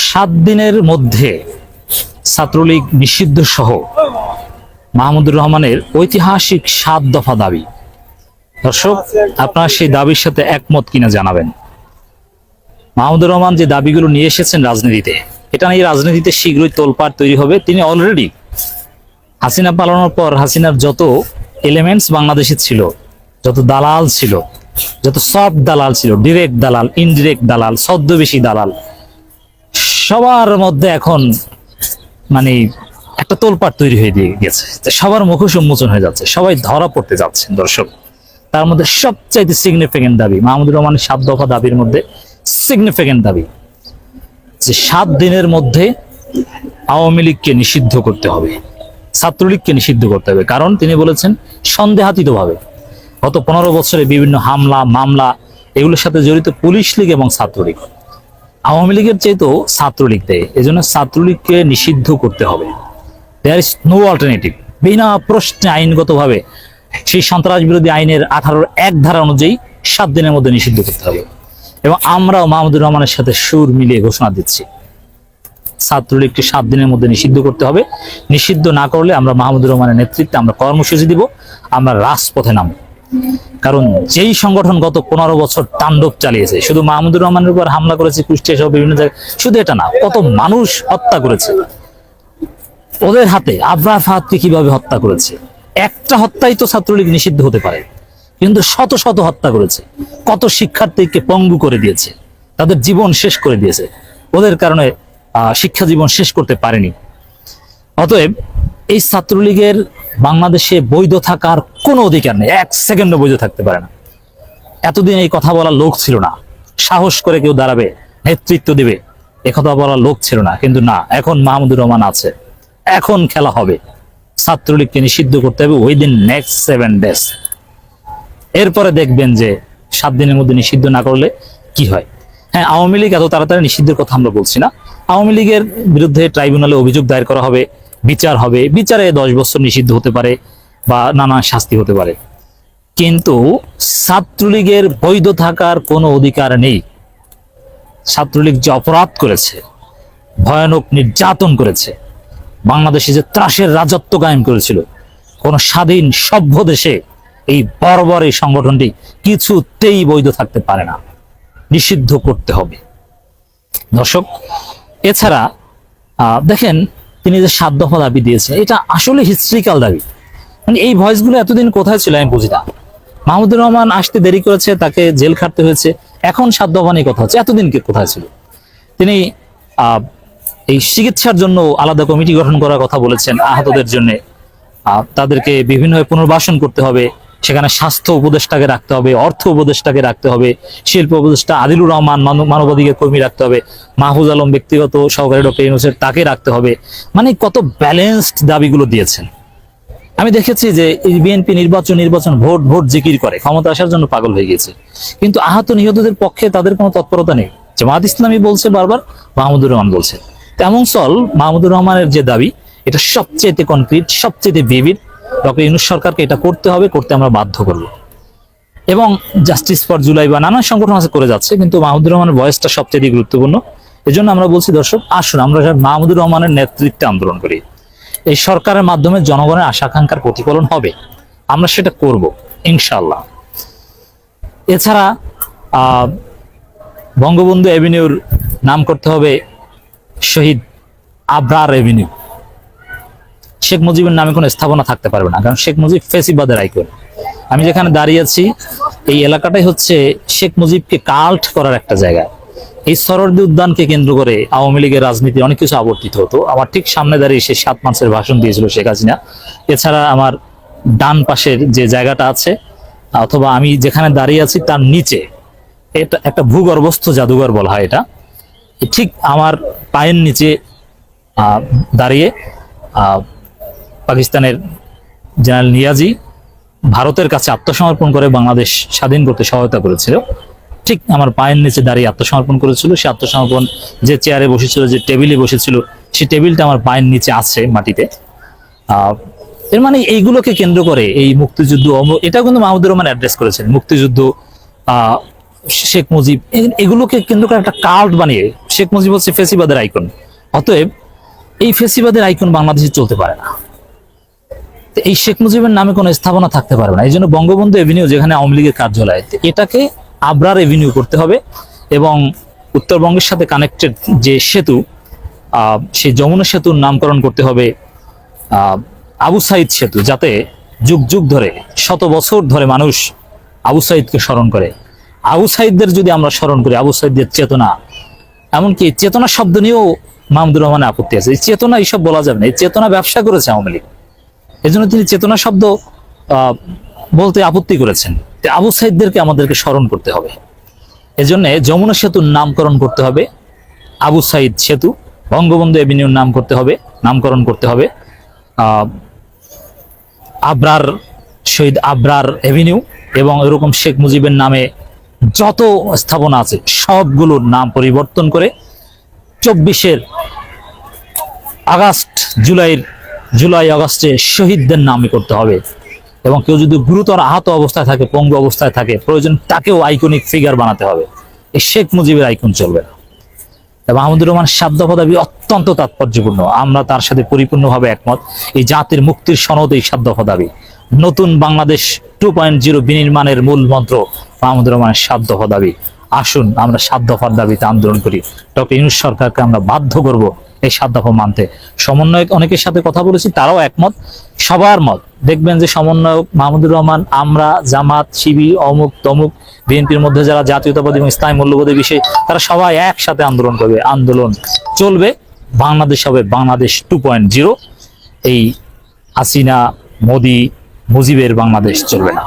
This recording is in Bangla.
7 দিনের মধ্যে ছাত্রলীগ নিষিদ্ধ সহ মাহমুদুর রহমানের ঐতিহাসিক 7 দফা দাবি। দর্শক, আপনারা সেই দাবির সাথে একমত কিনা জানাবেন। মাহমুদুর রহমান যে দাবিগুলো নিয়ে এসেছেন রাজনীতিতে, এটা নিয়ে রাজনীতিতে শীঘ্রই তোলপাড় তৈরি হবে। তিনি অলরেডি হাসিনা পালানোর পর হাসিনার যত এলিমেন্টস বাংলাদেশে ছিল, যত দালাল ছিল, যত সফট দালাল ছিল, ডিরেক্ট দালাল, ইনডিরেক্ট দালাল, ছদ্মবেশী দালাল, সবার মধ্যে এখন মানে একটা তোলপাড় তৈরি হয়ে দিয়ে গেছে। সবার মুখোশ উন্মোচন হয়ে যাচ্ছে, সবাই ধরা পড়তে যাচ্ছেন। দর্শক, তার মধ্যে সবচাইতে সিগনিফিকেন্ট দাবি, মাহমুদুর রহমানের 7 দফা দাবির মধ্যে সিগনিফিকেন্ট দাবি যে 7 দিনের মধ্যে আওয়ামী লীগকে নিষিদ্ধ করতে হবে, ছাত্রলীগকে নিষিদ্ধ করতে হবে। কারণ তিনি বলেছেন সন্দেহাতীতভাবে গত 15 বছরে বিভিন্ন হামলা মামলা এগুলোর সাথে জড়িত পুলিশ লীগ এবং ছাত্রলীগ, আওয়ামী লীগের চেয়েও ছাত্রলীগ দেয়। এই জন্য ছাত্রলীগকে নিষিদ্ধ করতে হবে। There is no alternative. বিনা প্রশ্নে আইনগতভাবে সেই সন্ত্রাস বিরোধী আইনের 18(1) ধারা অনুযায়ী 7 দিনের মধ্যে নিষিদ্ধ করতে হবে। এবং আমরাও মাহমুদুর রহমানের সাথে সুর মিলিয়ে ঘোষণা দিচ্ছি, ছাত্রলীগকে 7 দিনের মধ্যে নিষিদ্ধ করতে হবে। নিষিদ্ধ না করলে আমরা মাহমুদুর রহমানের নেতৃত্বে আমরা কর্মসূচি দিব, আমরা রাজপথে নামব। কারণ যেই সংগঠন গত 15 বছর তাণ্ডব চালিয়েছে, শুধু মাহমুদুর রহমানের উপর হামলা করেছে, কুষ্টিয়া সহ বিভিন্ন জায়গায়, শুধু এটা না, কত মানুষ হত্যা করেছে ওদের হাতে। আবরার ফাহাদকে কিভাবে হত্যা করেছে, একটা হত্যাই তো ছাত্রলীগ নিষিদ্ধ হতে পারে, কিন্তু শত শত হত্যা করেছে, কত শিক্ষার্থীকে পঙ্গু করে দিয়েছে, তাদের জীবন শেষ করে দিয়েছে। ওদের কারণে শিক্ষা জীবন শেষ করতে পারেনি। অতএব এই ছাত্রলীগের বাংলাদেশে বৈধ থাকার কোনো অধিকার নেই, 1 সেকেন্ডও বৈধ থাকতে পারে না। এতদিন এই কথা বলার লোক ছিল না, সাহস করে কেউ দাঁড়াবে, নেতৃত্ব দিবে, একথা বলার লোক ছিল না। কিন্তু না, এখন মাহমুদুর রহমান আছে, এখন খেলা হবে। ছাত্রলীগকে নিষিদ্ধ করতে হবে উইদিন নেক্সট 7 ডেজ। এরপরে দেখবেন যে 7 দিনের মধ্যে নিষিদ্ধ না করলে কি হয়। হ্যাঁ, আওয়ামী লীগ এত তাড়াতাড়ি নিষিদ্ধের কথা আমরা বলছি না। আওয়ামী লীগের বিরুদ্ধে ট্রাইব্যুনালে অভিযোগ দায়ের করা হবে, বিচার হবে, বিচারে 10 বছর নিষিদ্ধ হতে পারে বা নানা শাস্তি হতে পারে। কিন্তু ছাত্রলীগের বৈধ থাকার কোনো অধিকার নেই। ছাত্রলীগ যে অপরাধ করেছে, ভয়ানক নির্যাতন করেছে, বাংলাদেশে যে ত্রাসের রাজত্ব কায়েম করেছিল, কোন স্বাধীন সভ্য দেশে এই বর্বর এই সংগঠনটি কিছুতেই বৈধ থাকতে পারে না, নিষিদ্ধ করতে হবে। দর্শক, এছাড়া দেখেন তিনি যে 7 দফা দাবি দিয়েছে, এটা আসলে হিস্ট্রিক্যাল দাবি। মানে এই ভয়েসগুলো এতদিন কোথায় ছিল আমি বুঝি না। মাহমুদুর রহমান আসতে দেরি করেছে, তাকে জেল খাটতে হয়েছে, এখন 7 দফা নিয়ে কথা হচ্ছে, এতদিন কোথায় ছিল? তিনি এই চিকিৎসার জন্য আলাদা কমিটি গঠন করার কথা বলেছেন, আহতদের জন্য তাদেরকে বিভিন্নভাবে পুনর্বাসন করতে হবে, সেখানে স্বাস্থ্য উপদেষ্টাকে রাখতে হবে, অর্থ উপদেষ্টাকে রাখতে হবে, শিল্প উপদেষ্টা আদিলুর রহমান মানবাধিকার কর্মী রাখতে হবে, মাহফুজ আলম ব্যক্তিগত সহকারী ডক্টর ইউনূসের তাকে রাখতে হবে। মানে কত ব্যালেন্সড দাবিগুলো দিয়েছেন। আমি দেখেছি যে এই বিএনপি নির্বাচন ভোট জিকির করে, ক্ষমতা আসার জন্য পাগল হয়ে গেছে, কিন্তু আহত নিহতদের পক্ষে তাদের কোনো তৎপরতা নেই। জামায়াত ইসলামী বলছে বারবার, মাহমুদুর রহমান বলছে। তেমন চল মাহমুদুর রহমানের যে দাবি, এটা সবচেয়ে কনক্রিট, সবচেয়ে ভিভিড। ডক্টর ইউনূস সরকারকে এটা করতে হবে, করতে আমরা বাধ্য করব। এবং জাস্টিস ফর জুলাই বা নানা সংগঠন আছে করে যাচ্ছে, কিন্তু মাহমুদুর রহমানের ভয়েসটা সবচেয়ে গুরুত্বপূর্ণ। এজন্য আমরা বলছি, দর্শক আসুন আমরা মাহমুদুর রহমানের নেতৃত্বে আন্দোলন করি। এই সরকারের মাধ্যমে জনগণের আশা আকাঙ্ক্ষার প্রতিফলন হবে, আমরা সেটা করব ইনশাআল্লাহ। এছাড়া বঙ্গবন্ধু এভিনিউর নাম করতে হবে শহীদ আবরার এভিনিউ। শেখ মুজিবের নামে কোনো স্থাপনা থাকতে পারবে না, কারণ শেখ মুজিব ফেসিবাদের আইকন। আমি যেখানে দাঁড়িয়ে আছি এই এলাকাটাই হচ্ছে শেখ মুজিবকে কাল্ট করার একটা জায়গা। এই সরোয়ার্দী উদ্যানকে কেন্দ্র করে আওয়ামী লীগের রাজনীতি অনেক কিছু আবর্তিত হতো। আমার ঠিক সামনে দাঁড়িয়ে সে 7 মাসের ভাষণ দিয়েছিল শেখ হাসিনা। এছাড়া আমার ডান পাশের যে জায়গাটা আছে, অথবা আমি যেখানে দাঁড়িয়ে আছি তার নিচে এটা একটা ভূগর্ভস্থ জাদুঘর বলা হয়। এটা ঠিক আমার পায়ের নিচে দাঁড়িয়ে পাকিস্তানের জেনারেল নিয়াজি ভারতের কাছে আত্মসমর্পণ করে বাংলাদেশ স্বাধীন করতে সহায়তা করেছিল। ঠিক আমার পায়ের নিচে দাঁড়িয়ে আত্মসমর্পণ করেছিল। সে আত্মসমর্পণ যে চেয়ারে বসেছিল, যে টেবিলে বসেছিল, সেই টেবিলটা আমার পায়ের নিচে আছে মাটিতে। এর মানে এইগুলোকে কেন্দ্র করে এই মুক্তিযুদ্ধ, এটা কিন্তু মাহমুদুর রহমান অ্যাড্রেস করেছেন। মুক্তিযুদ্ধ শেখ মুজিব, এগুলোকে কেন্দ্র করে একটা কাল্ট বানিয়ে শেখ মুজিব হচ্ছে ফেসিবাদের আইকন। অতএব এই ফেসিবাদের আইকন বাংলাদেশে চলতে পারে না। তো এই শেখ মুজিবের নামে কোনো স্থাপনা থাকতে পারবে না। এই জন্য বঙ্গবন্ধু এভিনিউ, যেখানে আওয়ামী লীগের কার্যালয়, এটাকে আবরার এভিনিউ করতে হবে। এবং উত্তরবঙ্গের সাথে কানেক্টেড যে সেতু, সেই যমুনা সেতুর নামকরণ করতে হবে আবু সাইদ সেতু, যাতে যুগ যুগ ধরে, শত বছর ধরে মানুষ আবু সাইদকে স্মরণ করে। আবু সাইদদের যদি আমরা স্মরণ করি, আবু সাইদদের চেতনা, এমনকি চেতনা শব্দ নিয়েও মাহমুদুর রহমানের আপত্তি আছে। এই চেতনা এইসব বলা যাবে না, এই চেতনা ব্যবসা করেছে আওয়ামী লীগ, এই জন্য তিনি চেতনা শব্দ বলতে আপত্তি করেছেন। আবু সাইদদেরকে আমাদেরকে স্মরণ করতে হবে। এজন্য যমুনা সেতুর নামকরণ করতে হবে আবু সাইদ সেতু, বঙ্গবন্ধু এভিনিউর নামকরণ করতে হবে আবরার, শহীদ আবরার এভিনিউ। এবং এরকম শেখ মুজিবের নামে যত স্থাপনা আছে সবগুলোর নাম পরিবর্তন করে 24 আগস্ট, জুলাই আগস্টে শহীদদের নামে করতে হবে। এবং কেউ যদি গুরুতর আহত অবস্থায় থাকে, পঙ্গু অবস্থায় থাকে, প্রয়োজন তাকেও আইকনিক ফিগার বানাতে হবে। এই শেখ মুজিবের আইকন চলবে না। মাহমুদুর রহমান 7 দফা দাবি অত্যন্ত তাৎপর্যপূর্ণ, আমরা তার সাথে পরিপূর্ণভাবে একমত। এই জাতির মুক্তির সনদ এই 7 দফা দাবি। নতুন বাংলাদেশ 2.0 বিনির্মাণের মূল মন্ত্র মাহমুদুর রহমানের 7 দফা দাবি। আসুন আমরা 7 দফার দাবিতে আন্দোলন করি। ডক্টর ইউনূস সরকারকে আমরা বাধ্য করব এই 7 দফা মানতে। সমন্বয়ক অনেকের সাথে কথা বলেছি, তারাও একমত, সবার মত। দেখবেন যে সমন্বয়ক মাহমুদুর রহমান, আমরা, জামাত, শিবির, অমুক তমুক, বিএনপির মধ্যে যারা জাতীয়তাবাদী এবং ইসলামী মূল্যবোধের বিষয়ে, তারা সবাই একসাথে আন্দোলন করবে। আন্দোলন চলবে, বাংলাদেশ হবে বাংলাদেশ 2.0। এই হাসিনা, মোদি, মুজিবের বাংলাদেশ চলবে না।